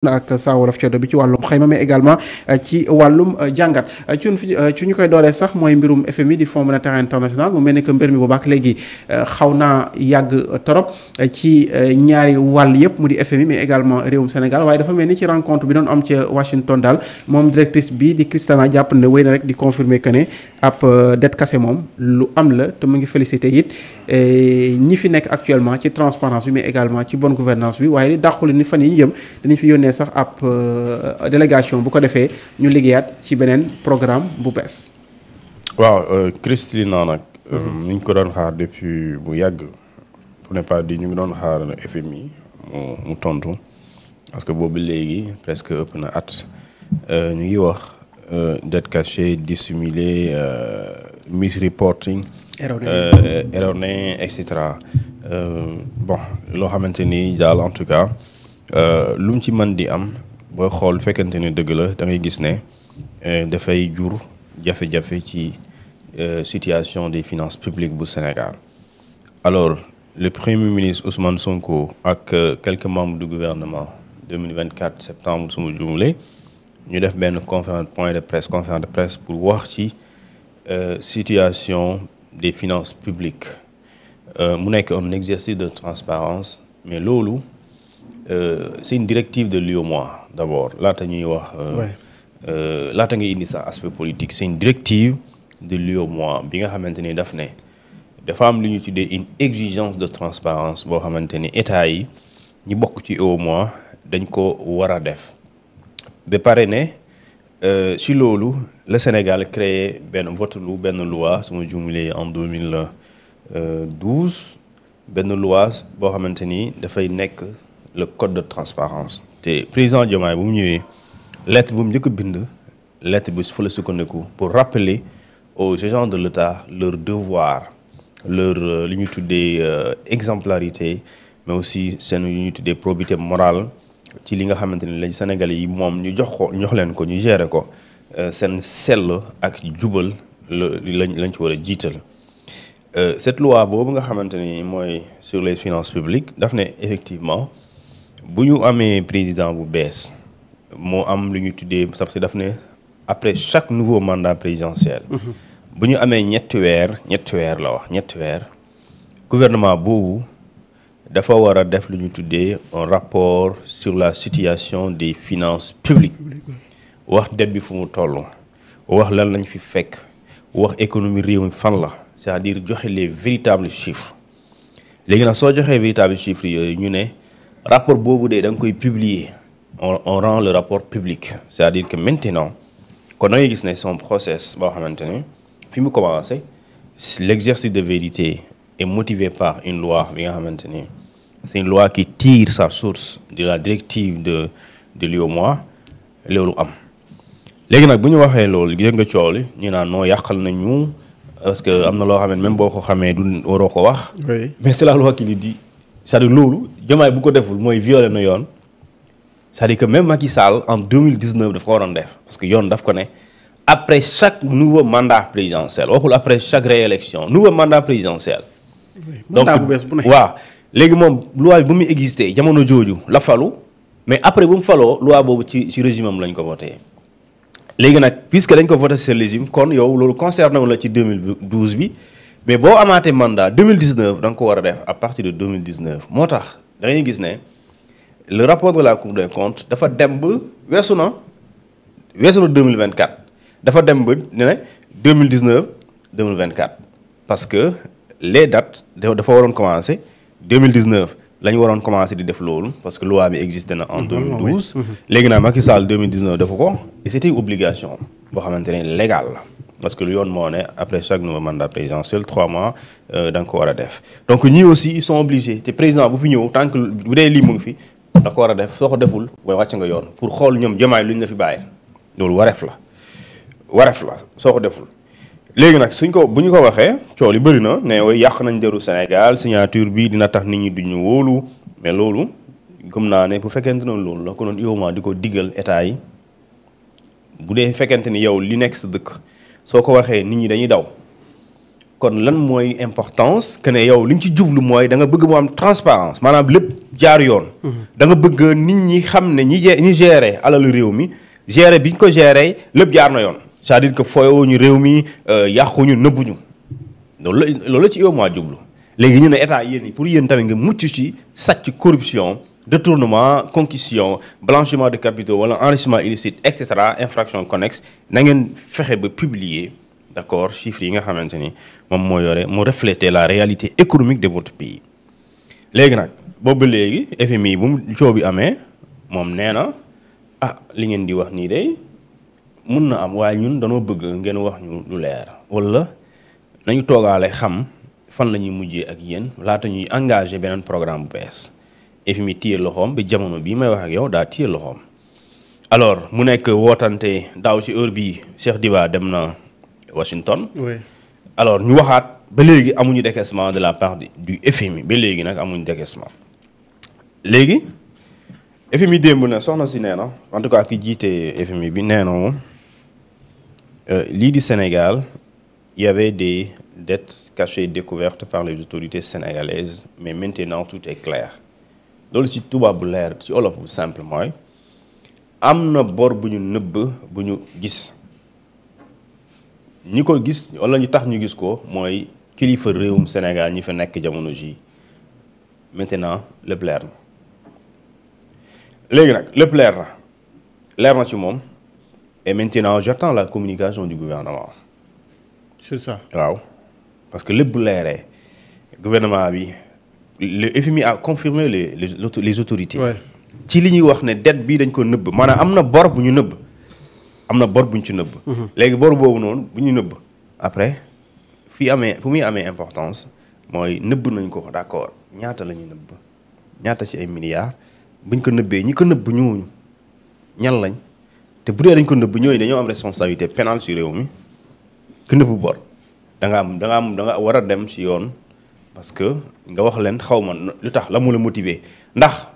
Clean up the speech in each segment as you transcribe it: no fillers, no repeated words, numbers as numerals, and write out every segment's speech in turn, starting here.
ak Saa Wolof Coddo bi ci wàllum xayma mais également ci wàllum jàngat ci ñu koy doolee sax mooy mbirum FMI di Fonds monétaire international mu mel ni que mbir mi bu baax léegi xaw naa yàgg torop ci ñaari wàll yëpp mu di FMI mais également réewum Sénégal waaye dafa mel ni ci rencontre bi doon am ca Washington daal moom directrice bi di Christiana jàpp ne wéy na rek di confirmer que ne ab dette cassée moom lu am la te mu ngi félicité it ñi fi nekk actuellement ci transparence bi mais également ci bonne gouvernance bi waaye li dàquli ni fan yi ñu jëm dinañ fi yónnee sax ab délégation bu ko defee ñu liggéeyaat ci beneen programme bu bees. waaw Christina nag. ñu ngi ko doon xaar depuis bu yàgg pour ne pas dire ñu ngi doon xaar FMI mu tontu parce que boobu léegi presque ëpp na at ñu ngi wax dette cachée dissimulée misreporting erroné et cetera bon loo xamante ni daal en tout cas. lu mu ci mën di am booy xool fekkente ne dëgg la da ngay gis ne dafay jur jafe-jafe ci situation des finances publiques bu Sénégal alors le premier ministre Ousmane Sonko ak quelques membres du gouvernement 2024 septembre su ma juumlee ñu def benn conférence de presse pour wax ci situation des finances publiques mu nekk un exercice de transparence mais loolu c'est une directive de l'UEMOA d'abord laata ñuy wax laata ngay indi sa aspect politique c'est une directive de l'UEMOA bi nga xamante ni daf ne dafa am lu ñu tuddee une exigence de transparence boo xamante ni état yi ñi bokk ci UEMOA dañ ko war a def ba pare ne si loolu le Sénégal créé benn loi su ma juumlee en 2012 benn loi boo xamante ni dafay nekk le code de transparence te président Diomaye bu mu ñëwee lettre bu mu njëkk a bind lettre bi fa la sukkandiku pour rappeler aux agents de l'État leur devoir leur li ñuy tuddee exemplarité mais aussi seen li ñuy tuddee probité morale ci li nga xamante ni lañ Sénégalais yi moom ñu jox leen ko ñu gérer ko seen sell ak jubal lañ ci war a jiital cette loi boobu nga xamante ni mooy sur les finances publiques daf ne effectivement bu ñu amee président bu bees moo am lu ñu tuddee parce que daf ne après chaque nouveau mandat présidentiel bu ñu amee ñetti weer la wax ñetti weer gouvernement boobu dafa war a def lu ñu tuddee un rapport sur la situation des finances publiques wax dette bi fu mu toll wax lan lañ fi fekk wax économie réew mi fan la c'est-à-dire joxe les véritables chiffres léegi nag soo joxee véritables chiffres yooyu ñu ne rapport boobu de da nga koy publier on rend le rapport public c'est-à-dire que maintenant kon da ngay gis ne son process boo xamante ne fi mu commencé l'exercice de vérité est motivé par une loi bi nga xamante ne c'est une loi qui tire sa source de la directive de l'UEMOA loolu am léegi nag bu ñu waxee loolu gis nga coow li ñu naan noo yàqal nañu parce que am na loo xam ne même boo ko xamee du waroo ko wax mais c'est la loi qui le dit c'est-à-dire loolu Diomaye bu ko deful mooy violé na yoon c'est-à-dire que même Macky Sall en 2019 daf ko waroon def parce que yoon daf ko ne après chaque nouveau mandat présidentiel waxul après chaque réélection nouveau mandat présidentiel donc waaw léegi moom loi bi bu muy existé jamono jooju la falu mais après bu mu faloo loi boobu ci régime am lañ ko voté léegi nag puisque dañ ko voté ci régime kon yow loolu concerné wu la ci 2012 bi mais boo amaatee mandat 2019 da nga ko war a def à partir de 2019 moo tax da ngay gis ne le rapport de la Cour des comptes dafa dem ba weesu na 2024 dafa dem ba ne 2019 2024 parce que les dates dafa waroon commencer 2019 la ñu waroon commencer di def loolu parce que loi bi existé na en 2012 léegi nag Macky Sall 2019 dafa ko et c'était une obligation boo xamante ne légal la parce que lu yoon moo ne après chaque nouveau mandat présidentiel 3 mois da nga ko war a def donc ñii aussi ils sont obligés te président bu fi ñëw tant que bu dee lii mu ngi fi da ko war a def soo ko deful mooy wàcc nga yoon pour xool ñoom Diomaye lu ñu la fi bàyyi loolu wareef la soo ko deful léegi nag bu ñu ko waxee coow li bëri na ne way yàq nañ deru Sénégal signature bi dina tax nit ñi duñu wóolu mais loolu gëm naa ne bu fekkente ne loolu la ko doon UEMOA di ko diggal état yi bu dee fekkente ni yow li nekk sa dëkk soo ko waxee nit ñi dañuy daw kon lan mooy importance que ne yow li ñu ci jublu mooy da nga bëgg mu am transparence maanaam lépp jaar yoon. da nga bëgg nit ñi xam ne ñi gérer alalu réew mi gérer bi ñu ko gérer lépp jaar na yoon c'est-à-dire que fooyoo ñu réew mi yàquñu nëbbuñu loolu ci yow maa jublu léegi ñu ne état yéen pour yéen tamit nga mucc ci sàcc corruption détournement concussion blanchiment de capitaux wala enrichissement illicite et cetera infraction connexe na ngeen fexe ba publier d'accord chiffres yi nga xamante ni moom moo yore mu refléter la réalité économique de votre pays. léegi nag boobu léegi FMI bu mu coow bi amee moom nee na li ngeen di wax nii de mun na am waaye ñun dañoo bëgg ngeen wax ñu lu leer wala nañu toogaale xam fan la ñuy mujjee ak yéen laata ñuy engagé beneen programme bu bees. FMI téye loxoom bi jamono bii may wax ak yow daa téye loxoom alors mu nekk wootante daaw ci heure bii Cheikh Diba dem na Washington. Oui. Alors ñu waxaat ba léegi amuñu décaissement de la part du FMI ba léegi nag amuñu décaissement léegi FMI démb na soxna si nee na en tout cas ki jiite FMI bi nee na moom lii di Sénégal il y avait des dettes cachées découvertes par les autorités sénégalaises mais maintenant tout est clair. loolu ci tubaab bu leer ci olof bu simple mooy am na bor bu ñu nëbb bu ñu gis ñi ko gis wala ñu tax ñu gis ko mooy kilifa réewum Sénégal ñi fa nekk jamono ji maintenant lépp leer na léegi nag lépp leer na ci moom et maintenant j'attends la communication du gouvernement. c'est ça waaw parce que lépp bu leeree gouvernement bi. Le FMI a confirmé les autorités. ci li ñuy wax ne dette bii dañ ko nëbb maanaam am na bor bu ñu nëbb am na bor bu ñu ci nëbb. léegi bor boobu noonu bu ñu nëbb après fu muy amee importance mooy nëbb nañ ko d'accord ñaata la ñuy nëbb ñaata ci ay milliards buñ ko nëbbee ñi ko nëbb ñooñu ñan lañ te bu dee dañ ko nëbb ñooñu dañoo am responsabilité pénale ci réew mi ku nëbb bor da nga war a dem ci yoon. parce que nga wax leen xaw ma lu tax la mu la motiver ndax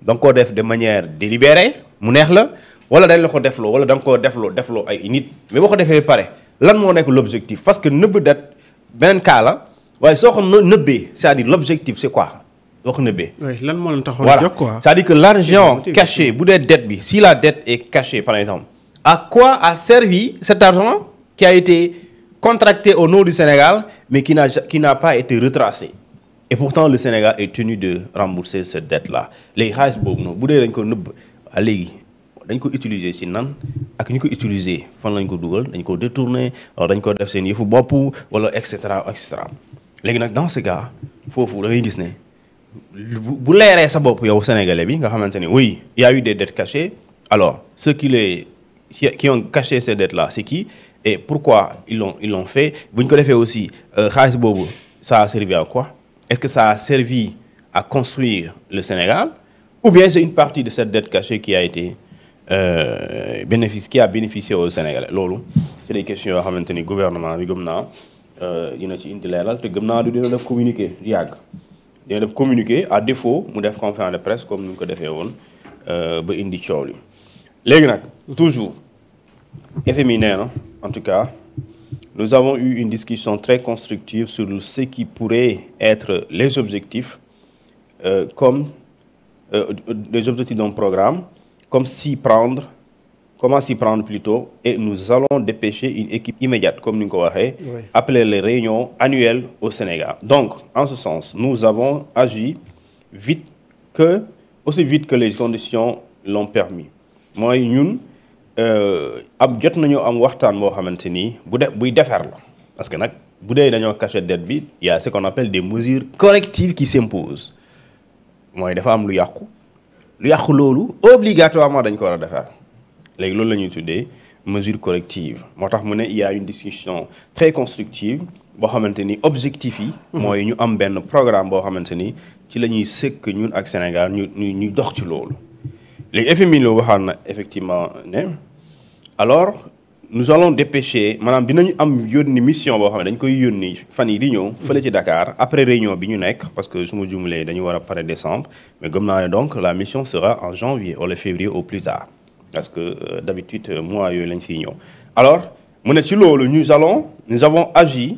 da nga koo def de manière délibérée mu neex la wala dañ la ko defloo wala da nga koo defloo ay nit mais boo ko defee pare lan moo nekk l'objectif parce que nëbb det beneen cas la waaye soo ko nëbbee c'est-à-dire l'objectif c'est quoi boo ko nëbbee. oui lan moo leen taxoon a jóg quoi. c'est-à-dire que l'argent caché bu dee dette bi si la dette est cachée par exemple à quoi a servi cet argent qui a été contracté au nom du Sénégal mais qui n'a pas été retracé et pourtant le Sénégal est tenu de rembourser cette dette là léegi xaalis boobu noonu bu dee dañ ko nëbb léegi dañ ko utiliser ci nan ak ñu ko utiliser fan lañ ko dugal dañ ko détourner wala dañ ko def seen yëfu bopp wala et cetera et cetera léegi nag dans ce cas foofu da ngay gis ne bu leeree sa bopp yow sénégalais bi nga xamante ne oui il y a eu des dettes cachées alors ceux qui ont caché ces dettes là c'est qui et pourquoi ils l'ont fait bu ñu ko defee aussi xaalis boobu ça a servi à quoi est-ce que ça a servi à construire le Sénégal ou bien c'est une partie de cette dette cachée qui a été bénéficié au Sénégalais loolu c'est des questions yoo xamante ni gouvernement bi gëm naa dina ci indi leeral te gëm naa dina def communiqué dina def communiqué à défaut mu def conférence de presse comme ni ñu ko defee woon ba indi coow li léegi nag toujours FMI nee na en tout cas nous avons eu une discussion très constructive sur ce qui pourrait être les objectifs les objectifs d'un programme comment s'y prendre plutôt et nous allons dépêcher une équipe immédiate comme ni nga ko waxee appeler les réunions annuelles au Sénégal donc en ce sens nous avons agi aussi vite que les conditions l'ont permis mooy ñun jot nañu am waxtaan boo xamante ni buy defar la parce que nag bu dee dañoo cacher dette bi il y a ce qu'on appelle des mesures correctives qui s'imposent mooy dafa am lu yàqu loolu obligatoirement dañ ko war a defar léegi loolu la ñuy tuddee mesure corrective moo tax mu ne il y a une discussion très constructive boo xamante ni objectif yi mooy ñu am benn programme boo xamante ni ci la ñuy sëkk ñun ak Sénégal ñu dox ci loolu léegi FMI loo waxaan na effectivement ne alors nous allons dépêcher maanaam dinañu am yónni mission boo xam ne dañ koy yónni fan yi di ñëw fële ci Dakar après réunion bi ñu nekk parce que su ma jumulee dañu war a pare décembre mais gëm naa ne donc la mission sera en janvier wala février au plus tard parce que d'habitude mois yooyu lañ fiy ñëw alors mu ne ci loolu nous avons agi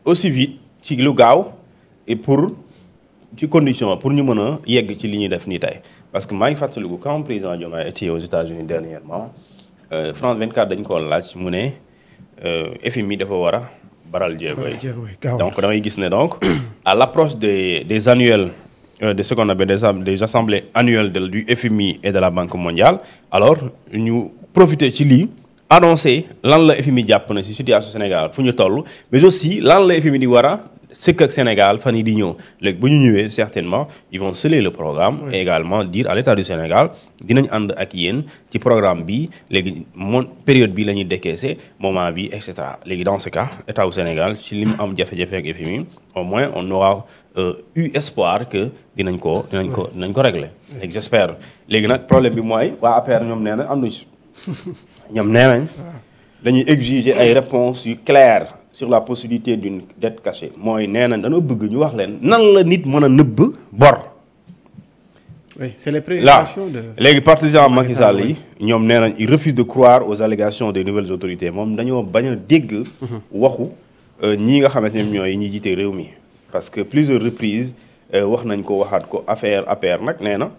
aussi vite ci lu gaaw et pour ci condition pour ñu mën a yegg ci li ñuy def nii tey parce que maa ngi fàttaliku quand président Diomaye était aux États-Unis dernièrement France 24 dañ ko laaj mu ne FMI dafa war a baral jéego yi donc da ngay gis ne donc à l'approche des annuels de ce qu'on appelle des assemblées annuelles du FMI et de la Banque mondiale alors ñu profiter ci lii annoncé lan la FMI jàpp na ci situation Sénégal fu ñu toll mais aussi lan la FMI di war a sëkk ak Sénégal fan yi di ñëw léegi bu ñu ñëwee certainement ils vont sceller le programme et également dire à l'État du Sénégal dinañ ànd ak yéen ci programme bi léegi période bi la ñuy décaisser moment bi et cetera léegi dans ce cas État du Sénégal ci li mu am jafe-jafe ak FMI au moins on aura eu espoir que dinañ ko régler léegi j'espère léegi nag problème bi mooy waa APR ñoom nee na am na ñoom nee nañ dañuy exiger ay réponses yu claires sur la possibilité d'une dette cachée mooy nee nañ dañoo bëgg ñu wax leen nan la nit mën a nëbb bor. oui c'est les préoccupations de léegi partisans Macky Sall yi ñoom nee nañ ils refusent de croire aux allégations des nouvelles autorités moom dañoo bañ a dégg. waxu ñii nga xamante ne ñooy ñi jiite réew mi. parce que plusieurs reprises wax nañ ko waxaat ko APR nag nee na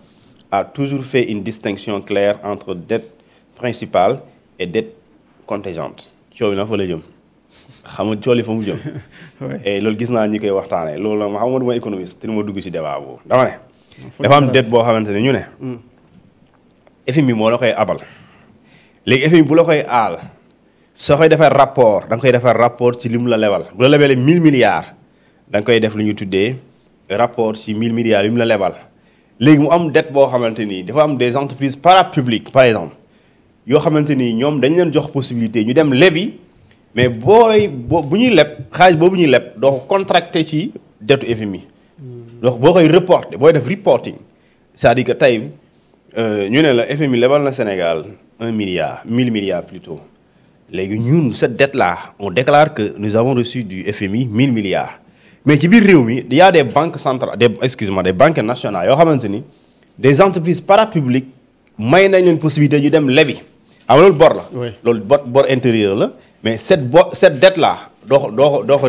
a toujours fait une distinction claire entre dette principale et dette contingente coow na fa la jëm. xam nga cooli fa mu jëm. et loolu gis naa ñi koy waxtaanee loolu la ma xam nga du ma économiste te du ma dugg ci débat boobu dama ne. dafa am dette boo xamante ne ñu ne. FMI moo la koy abal. léegi FMI bu la koy aal soo koy defar rapport da nga koy defar rapport ci li mu la lebal bu la lebalee 1000 milliards da nga koy def lu ñu tuddee rapport ci 1000 milliards yi mu la lebal. léegi mu am dette boo xamante ni dafa am des entreprises parapubliques par exemple yoo xamante ni ñoom dañ leen jox possibilité ñu dem lebi. mais bu ñuy leb xaalis boobu ñuy leb doo ko contracté ci dettu FMI. donc boo koy reporté booy def reporting c'est-à-dire que tey ñu ne la FMI lebal na Sénégal 1 milliard 1000 milliards plutôt léegi ñun cette dette là on déclare que nous avons reçu du FMI 1000 milliards. mais ci biir réew mi il y a des banques centrales des banques nationales yoo xamante ni des entreprises parapubliques may nañ leen possibilité ñu dem lebi. am loolu bor la. loolu bor intérieur la. mais cette dette là doo ko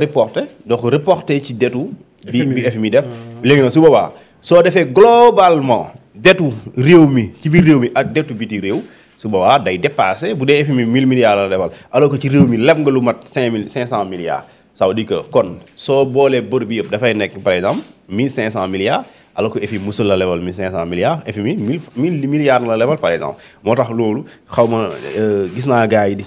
reporter ci dettu bi FMI def léegi nag su boobaa soo defee globalement dettu réew mi ci biir réew mi ak dettu biti réew su boobaa day dépasser bu dee FMI 1000 milliards la defal alors que ci réew mi leb nga lu mat 500 milliards ça veut dire que kon soo boolee bor bi yëpp dafay nekk par exemple 1500 milliards alors que FMI musul la lebal 1500 milliards FMI 1000 milliards la lebal par exemple moo tax loolu xaw ma gis naa gars yi di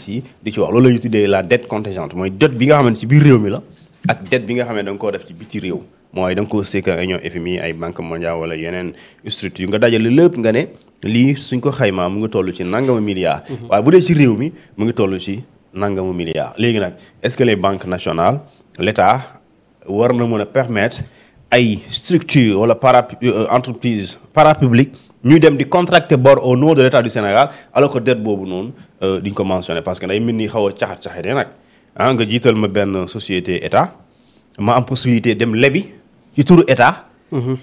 ci wax loolu la ñu tuddee la dette contingente mooy dette bi nga xamante ci biir réew mi la ak dette bi nga xam ne da nga koo def ci biti réew mooy da nga koo sekk ay ñoom FMI ay banque mondiale wala yeneen structure nga dajale lépp nga ne lii suñ ko xaymaa mu ngi toll ci nangamu milliards. waaye bu dee ci réew mi mu ngi toll ci nangamu milliards. léegi nag est-ce que les banques nationales l'État war na mën a permettre ay structure wala entreprise parapublique ñuy dem di contracter bor au nom de l'État du Sénégal alors que dette boobu noonu duñ ko mentionné parce que day mel ni xaw a caxat-caxatee nag nga jiital ma benn société État ma am possibilité dem lebi ci turu État.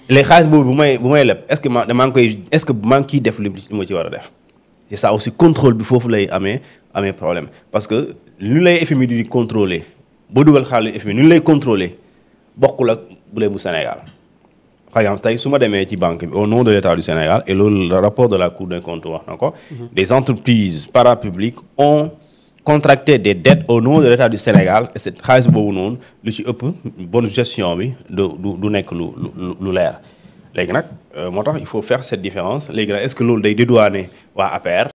les xaalis boobu bu may leb est-ce que maa ngi ciy def li ma ci war a def. c'est ça aussi contrôle bi foofu lay amee problème parce que lu lay FMI di contrôler boo dugal xaalis FMI nu lay contrôler bokkul ak bu lee bu Sénégal. par exemple tey su ma demee ci banque bi au nom de l'État du Sénégal et loolu le rapport de la Cour des comptes wax na ko. des entreprises parapubliques ont contracté des dettes au nom de l'État du Sénégal et c'est xaalis boobu noonu lu ci ëpp bonne gestion bi du nekk lu leer léegi nag moo tax il faut faire cette différence léegi nag est-ce que loolu day dédouaner waa APR.